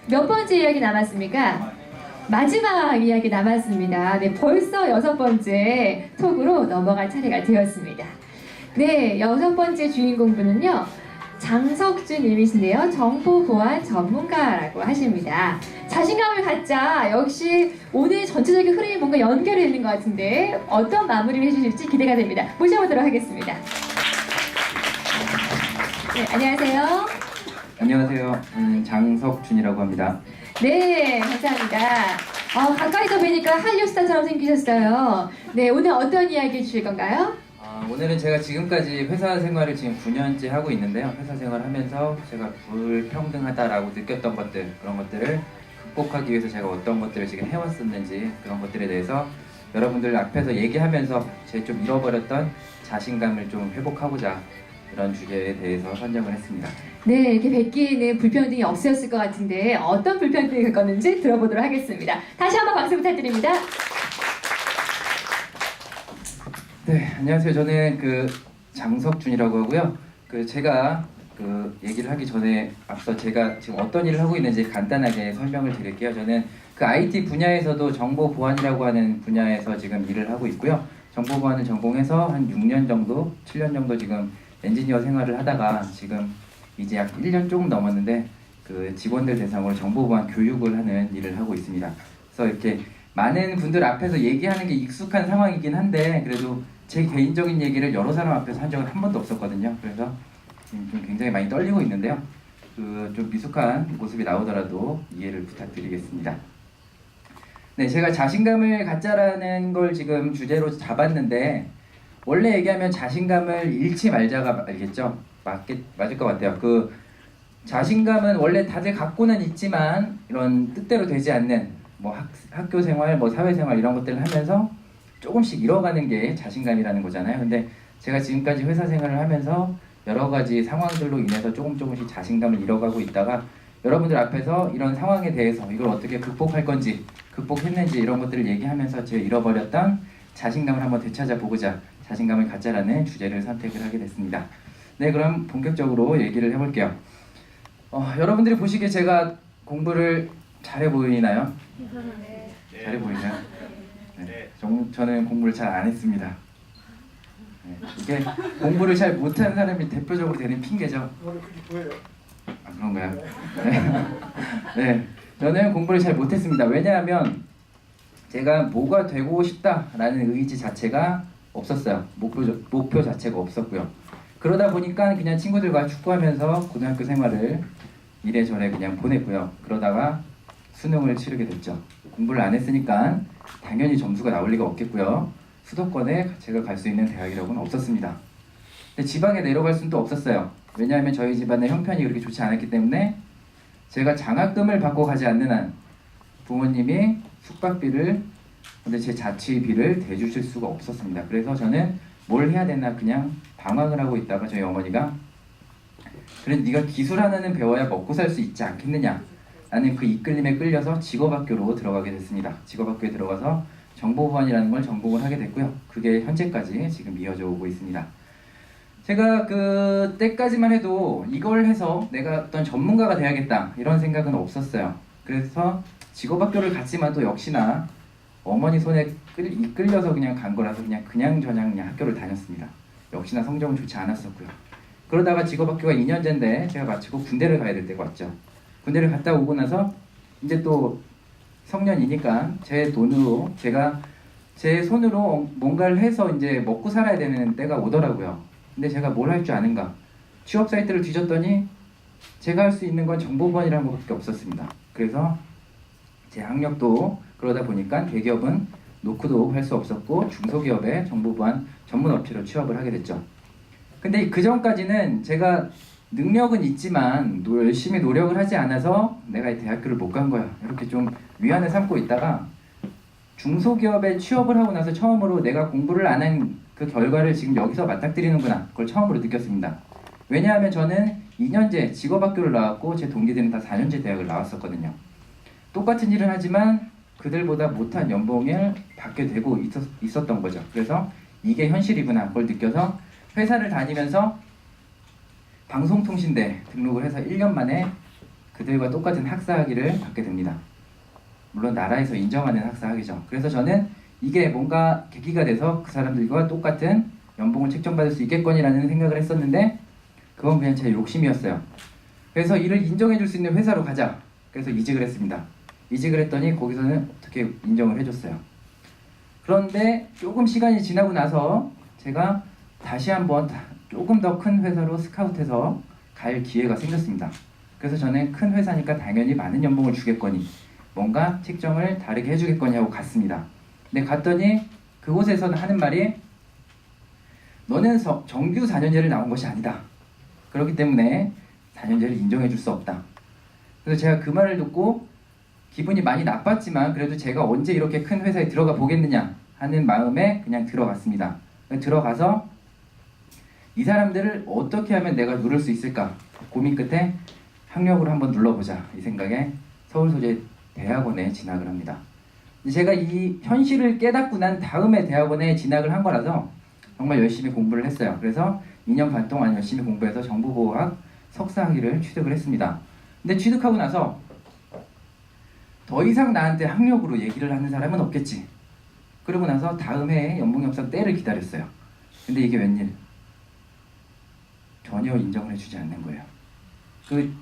몇 번째 이야기 남았습니까? 마지막 이야기 남았습니다. 네, 벌써 6번째 톡으로 넘어갈 차례가 되었습니다. 네, 6번째 주인공분은요, 장석준 님이신데요. 정보보안 전문가라고 하십니다. 자신감을 갖자. 역시 오늘 전체적인 흐름이 뭔가 연결이 있는 것 같은데 어떤 마무리를 해주실지 기대가 됩니다. 모셔보도록 하겠습니다. 네, 안녕하세요. 안녕하세요. 장석준이라고 합니다. 네, 감사합니다. 가까이서 뵈니까 한류 스타처럼 생기셨어요. 네, 오늘 어떤 이야기 해주실 건가요? 오늘은 제가 지금까지 회사 생활을 지금 9년째 하고 있는데요. 회사 생활을 하면서 제가 불평등하다라고 느꼈던 것들, 그런 것들을 극복하기 위해서 제가 어떤 것들을 지금 해왔었는지 그런 것들에 대해서 여러분들 앞에서 얘기하면서 제 좀 잃어버렸던 자신감을 좀 회복하고자 그런 주제에 대해서 선정을 했습니다. 네, 이렇게 뵙기에는 불평등이 없으셨을 것 같은데 어떤 불평등이 겪었는지 들어보도록 하겠습니다. 다시 한번 박수 부탁드립니다. 네, 안녕하세요. 저는 장석준이라고 하고요. 제가 얘기를 하기 전에 앞서 제가 지금 어떤 일을 하고 있는지 간단하게 설명을 드릴게요. 저는 IT 분야에서도 정보보안이라고 하는 분야에서 지금 일을 하고 있고요. 정보보안을 전공해서 한 6년 정도, 7년 정도 지금 엔지니어 생활을 하다가 지금 이제 약 1년 조금 넘었는데 직원들 대상으로 정보보안 교육을 하는 일을 하고 있습니다. 그래서 이렇게 많은 분들 앞에서 얘기하는 게 익숙한 상황이긴 한데 그래도 제 개인적인 얘기를 여러 사람 앞에서 한 적은 한 번도 없었거든요. 그래서 지금 좀 굉장히 많이 떨리고 있는데요. 좀 미숙한 모습이 나오더라도 이해를 부탁드리겠습니다. 네, 제가 자신감을 갖자라는 걸 지금 주제로 잡았는데 원래 얘기하면 자신감을 잃지 말자가 알겠죠? 맞을 것 같아요. 자신감은 원래 다들 갖고는 있지만 이런 뜻대로 되지 않는 학교 생활, 사회 생활 이런 것들을 하면서 조금씩 잃어가는 게 자신감이라는 거잖아요. 근데 제가 지금까지 회사 생활을 하면서 여러 가지 상황들로 인해서 조금씩 자신감을 잃어가고 있다가 여러분들 앞에서 이런 상황에 대해서 이걸 어떻게 극복할 건지, 극복했는지 이런 것들을 얘기하면서 제가 잃어버렸던 자신감을 한번 되찾아보고자 자신감을 갖자라는 주제를 선택을 하게 됐습니다. 네, 그럼 본격적으로 얘기를 해볼게요. 여러분들이 보시기에 제가 공부를 잘해 보이나요? 네. 잘해 보이나요? 네. 저는 공부를 잘 안 했습니다. 네, 이게 공부를 잘 못하는 사람이 대표적으로 되는 핑계죠. 그런가요? 네. 네, 저는 공부를 잘 못했습니다. 왜냐하면 제가 뭐가 되고 싶다라는 의지 자체가 없었어요. 목표 자체가 없었고요. 그러다 보니까 그냥 친구들과 축구하면서 고등학교 생활을 이래저래 그냥 보냈고요. 그러다가 수능을 치르게 됐죠. 공부를 안 했으니까 당연히 점수가 나올 리가 없겠고요. 수도권에 제가 갈 수 있는 대학이라고는 없었습니다. 근데 지방에 내려갈 수는 또 없었어요. 왜냐하면 저희 집안의 형편이 그렇게 좋지 않았기 때문에 제가 장학금을 받고 가지 않는 한 부모님이 숙박비를 근데 제 자취비를 대주실 수가 없었습니다. 그래서 저는 뭘 해야 되나 그냥 방황을 하고 있다가 저희 어머니가 그래 네가 기술 하나는 배워야 먹고 살 수 있지 않겠느냐 라는 그 이끌림에 끌려서 직업학교로 들어가게 됐습니다. 직업학교에 들어가서 정보보안이라는 걸 전공을 하게 됐고요. 그게 현재까지 지금 이어져 오고 있습니다. 제가 그때까지만 해도 이걸 해서 내가 어떤 전문가가 돼야겠다 이런 생각은 없었어요. 그래서 직업학교를 갔지만 또 역시나 어머니 손에 이끌려서 그냥 간 거라서 그냥 학교를 다녔습니다. 역시나 성적은 좋지 않았었고요. 그러다가 직업학교가 2년째인데 제가 마치고 군대를 가야 될 때가 왔죠. 군대를 갔다 오고 나서 이제 또 성년이니까 제 돈으로 제가 제 손으로 뭔가를 해서 이제 먹고 살아야 되는 때가 오더라고요. 근데 제가 뭘 할 줄 아는가? 취업 사이트를 뒤졌더니 제가 할 수 있는 건 정보보안이라는 것밖에 없었습니다. 그래서 제 학력도 그러다 보니까 대기업은 노크도 할 수 없었고 중소기업의 정보보안 전문 업체로 취업을 하게 됐죠. 근데 그 전까지는 제가 능력은 있지만 열심히 노력을 하지 않아서 내가 이 대학교를 못 간 거야 이렇게 좀 위안을 삼고 있다가 중소기업에 취업을 하고 나서 처음으로 내가 공부를 안 한 그 결과를 지금 여기서 맞닥뜨리는구나 그걸 처음으로 느꼈습니다. 왜냐하면 저는 2년제 직업학교를 나왔고 제 동기들은 다 4년제 대학을 나왔었거든요. 똑같은 일을 하지만 그들보다 못한 연봉을 받게 되고 있었던 거죠. 그래서 이게 현실이구나 그걸 느껴서 회사를 다니면서 방송통신대 등록을 해서 1년 만에 그들과 똑같은 학사학위를 받게 됩니다. 물론 나라에서 인정하는 학사학위죠. 그래서 저는 이게 뭔가 계기가 돼서 그 사람들과 똑같은 연봉을 책정받을 수 있겠거니라는 생각을 했었는데 그건 그냥 제 욕심이었어요. 그래서 이를 인정해 줄 수 있는 회사로 가자. 그래서 이직을 했습니다. 이직을 했더니 거기서는 어떻게 인정을 해줬어요. 그런데 조금 시간이 지나고 나서 제가 다시 한번 조금 더 큰 회사로 스카우트해서 갈 기회가 생겼습니다. 그래서 저는 큰 회사니까 당연히 많은 연봉을 주겠거니 뭔가 책정을 다르게 해주겠거니 하고 갔습니다. 근데 갔더니 그곳에서는 하는 말이 너는 정규 4년제를 나온 것이 아니다. 그렇기 때문에 4년제를 인정해 줄 수 없다. 그래서 제가 그 말을 듣고 기분이 많이 나빴지만 그래도 제가 언제 이렇게 큰 회사에 들어가 보겠느냐 하는 마음에 그냥 들어갔습니다. 들어가서 이 사람들을 어떻게 하면 내가 누를 수 있을까 고민 끝에 학력으로 한번 눌러보자 이 생각에 서울소재 대학원에 진학을 합니다. 제가 이 현실을 깨닫고 난 다음에 대학원에 진학을 한 거라서 정말 열심히 공부를 했어요. 그래서 2년 반 동안 열심히 공부해서 정보보호학 석사학위를 취득을 했습니다. 근데 취득하고 나서 더 이상 나한테 학력으로 얘기를 하는 사람은 없겠지. 그러고 나서 다음 해에 연봉협상 때를 기다렸어요. 근데 이게 웬일? 전혀 인정을 해주지 않는 거예요. 그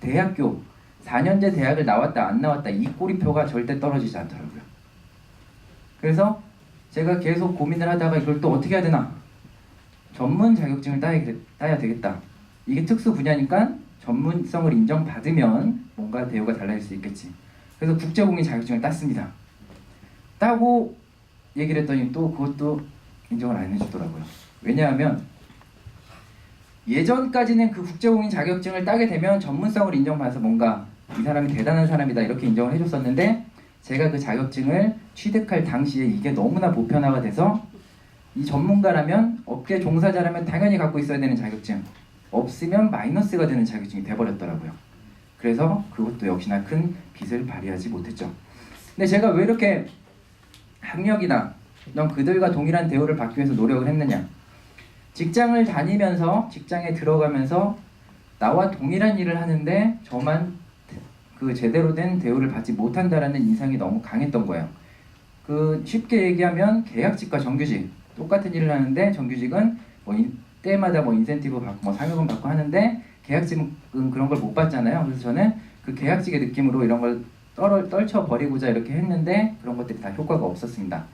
대학교 4년제 대학을 나왔다 안 나왔다 이 꼬리표가 절대 떨어지지 않더라고요. 그래서 제가 계속 고민을 하다가 이걸 또 어떻게 해야 되나? 전문 자격증을 따야 되겠다. 이게 특수 분야니까 전문성을 인정받으면 뭔가 대우가 달라질 수 있겠지. 그래서 국제공인 자격증을 땄습니다. 따고 얘기를 했더니 또 그것도 인정을 안 해주더라고요. 왜냐하면 예전까지는 그 국제공인 자격증을 따게 되면 전문성을 인정받아서 뭔가 이 사람이 대단한 사람이다 이렇게 인정을 해줬었는데 제가 그 자격증을 취득할 당시에 이게 너무나 보편화가 돼서 이 전문가라면 업계 종사자라면 당연히 갖고 있어야 되는 자격증 없으면 마이너스가 되는 자격증이 돼버렸더라고요. 그래서 그것도 역시나 큰 빚을 발휘하지 못했죠. 근데 제가 왜 이렇게 학력이나 넌 그들과 동일한 대우를 받기 위해서 노력을 했느냐? 직장을 다니면서 직장에 들어가면서 나와 동일한 일을 하는데 저만 그 제대로 된 대우를 받지 못한다라는 인상이 너무 강했던 거예요. 그 쉽게 얘기하면 계약직과 정규직 똑같은 일을 하는데 정규직은 뭐 때마다 뭐 인센티브 받고 뭐 상여금 받고 하는데 계약직은 그런 걸 못 받잖아요. 그래서 저는 그 계약직의 느낌으로 이런 걸 떨쳐 버리고자 이렇게 했는데 그런 것들이 다 효과가 없었습니다.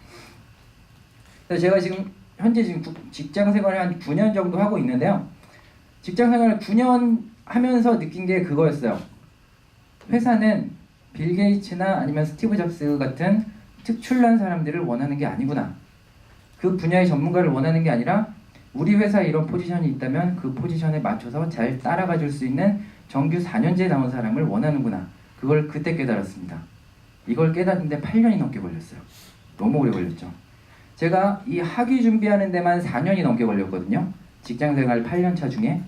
그래서 제가 현재 직장 생활을 한 9년 정도 하고 있는데요. 직장 생활을 9년 하면서 느낀 게 그거였어요. 회사는 빌 게이츠나 아니면 스티브 잡스 같은 특출난 사람들을 원하는 게 아니구나. 그 분야의 전문가를 원하는 게 아니라 우리 회사에 이런 포지션이 있다면 그 포지션에 맞춰서 잘 따라가 줄 수 있는 정규 4년제 나온 사람을 원하는구나. 그걸 그때 깨달았습니다. 이걸 깨닫는데 8년이 넘게 걸렸어요. 너무 오래 걸렸죠. 제가 이 학위 준비하는 데만 4년이 넘게 걸렸거든요. 직장생활 8년차 중에.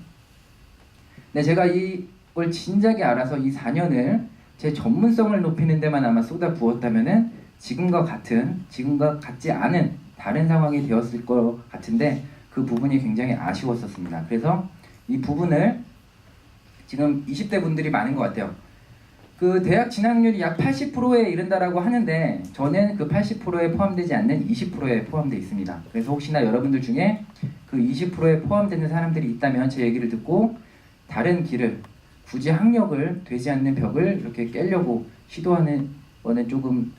근데 제가 이걸 진작에 알아서 이 4년을 제 전문성을 높이는 데만 아마 쏟아 부었다면은 지금과 같지 않은 다른 상황이 되었을 것 같은데 그 부분이 굉장히 아쉬웠었습니다. 그래서 이 부분을 지금 20대 분들이 많은 것 같아요. 그 대학 진학률이 약 80%에 이른다라고 하는데 저는 그 80%에 포함되지 않는 20%에 포함되어 있습니다. 그래서 혹시나 여러분들 중에 그 20%에 포함되는 사람들이 있다면 제 얘기를 듣고 다른 길을 굳이 학력을 되지 않는 벽을 이렇게 깨려고 시도하는 거는 조금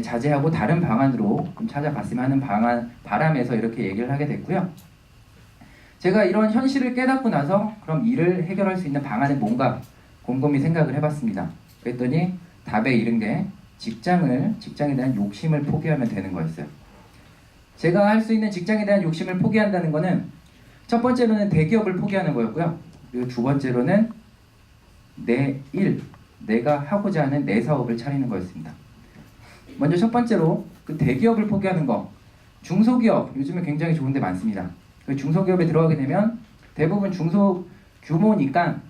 자제하고 다른 방안으로 좀 찾아갔으면 하는 바람에서 이렇게 얘기를 하게 됐고요. 제가 이런 현실을 깨닫고 나서 그럼 이를 해결할 수 있는 방안은 뭔가 곰곰이 생각을 해봤습니다. 그랬더니 답에 이른 게 직장에 대한 욕심을 포기하면 되는 거였어요. 제가 할 수 있는 직장에 대한 욕심을 포기한다는 거는 첫 번째로는 대기업을 포기하는 거였고요. 그리고 두 번째로는 내가 하고자 하는 내 사업을 차리는 거였습니다. 먼저 첫 번째로 그 대기업을 포기하는 거. 중소기업 요즘에 굉장히 좋은 데 많습니다. 그 중소기업에 들어가게 되면 대부분 중소규모니까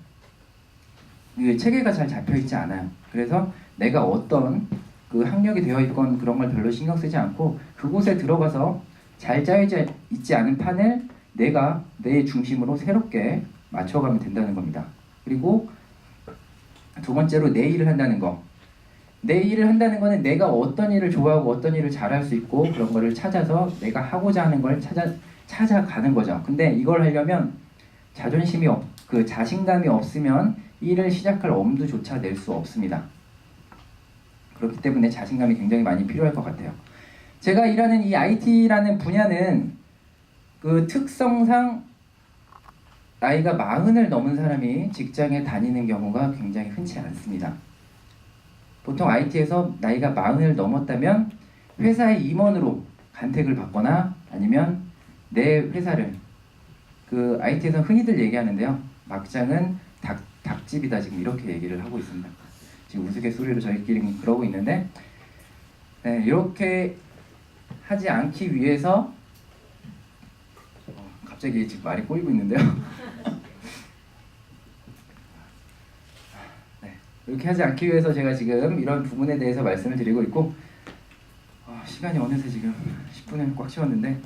체계가 잘 잡혀있지 않아요. 그래서 내가 어떤 그 학력이 되어 있건 그런 걸 별로 신경 쓰지 않고 그곳에 들어가서 잘 짜여져 있지 않은 판을 내가 내 중심으로 새롭게 맞춰가면 된다는 겁니다. 그리고 두 번째로 내 일을 한다는 거. 내 일을 한다는 거는 내가 어떤 일을 좋아하고 어떤 일을 잘할 수 있고 그런 거를 찾아서 내가 하고자 하는 걸 찾아가는 거죠. 근데 이걸 하려면 그 자신감이 없으면 일을 시작할 엄두조차 낼 수 없습니다. 그렇기 때문에 자신감이 굉장히 많이 필요할 것 같아요. 제가 일하는 이 IT라는 분야는 그 특성상 나이가 40을 넘은 사람이 직장에 다니는 경우가 굉장히 흔치 않습니다. 보통 IT에서 나이가 40을 넘었다면 회사의 임원으로 간택을 받거나 아니면 내 회사를 그 IT에서 흔히들 얘기하는데요. 막장은 닭집이다 지금 이렇게 얘기를 하고 있습니다. 지금 우스갯소리로 저희끼리 그러고 있는데 네, 이렇게 하지 않기 위해서 갑자기 지금 말이 꼬이고 있는데요. 네, 이렇게 하지 않기 위해서 제가 지금 이런 부분에 대해서 말씀을 드리고 있고 시간이 어느새 지금 10분을 꽉 채웠는데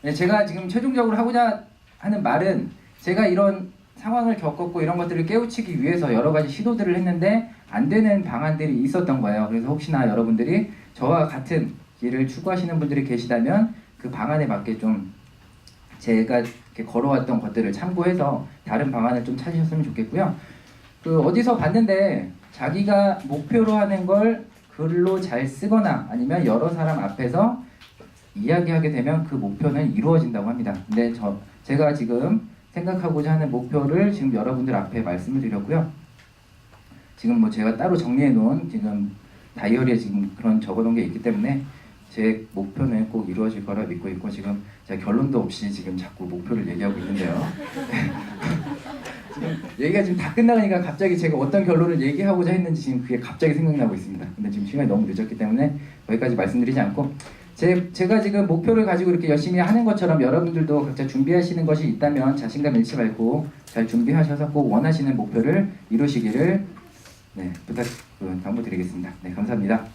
네, 제가 지금 최종적으로 하고자 하는 말은 제가 이런 상황을 겪었고 이런 것들을 깨우치기 위해서 여러 가지 시도들을 했는데 안 되는 방안들이 있었던 거예요. 그래서 혹시나 여러분들이 저와 같은 길을 추구하시는 분들이 계시다면 그 방안에 맞게 좀 제가 이렇게 걸어왔던 것들을 참고해서 다른 방안을 좀 찾으셨으면 좋겠고요. 그 어디서 봤는데 자기가 목표로 하는 걸 글로 잘 쓰거나 아니면 여러 사람 앞에서 이야기하게 되면 그 목표는 이루어진다고 합니다. 근데 제가 지금 생각하고자 하는 목표를 지금 여러분들 앞에 말씀을 드렸고요. 지금 뭐 제가 따로 정리해 놓은 지금 다이어리에 지금 그런 적어 놓은 게 있기 때문에 제 목표는 꼭 이루어질 거라 믿고 있고 지금 제가 결론도 없이 지금 자꾸 목표를 얘기하고 있는데요. 지금 얘기가 지금 다 끝나가니까 갑자기 제가 어떤 결론을 얘기하고자 했는지 지금 그게 갑자기 생각나고 있습니다. 근데 지금 시간이 너무 늦었기 때문에 거기까지 말씀드리지 않고 제가 지금 목표를 가지고 이렇게 열심히 하는 것처럼 여러분들도 각자 준비하시는 것이 있다면 자신감 잃지 말고 잘 준비하셔서 꼭 원하시는 목표를 이루시기를 당부드리겠습니다. 네, 감사합니다.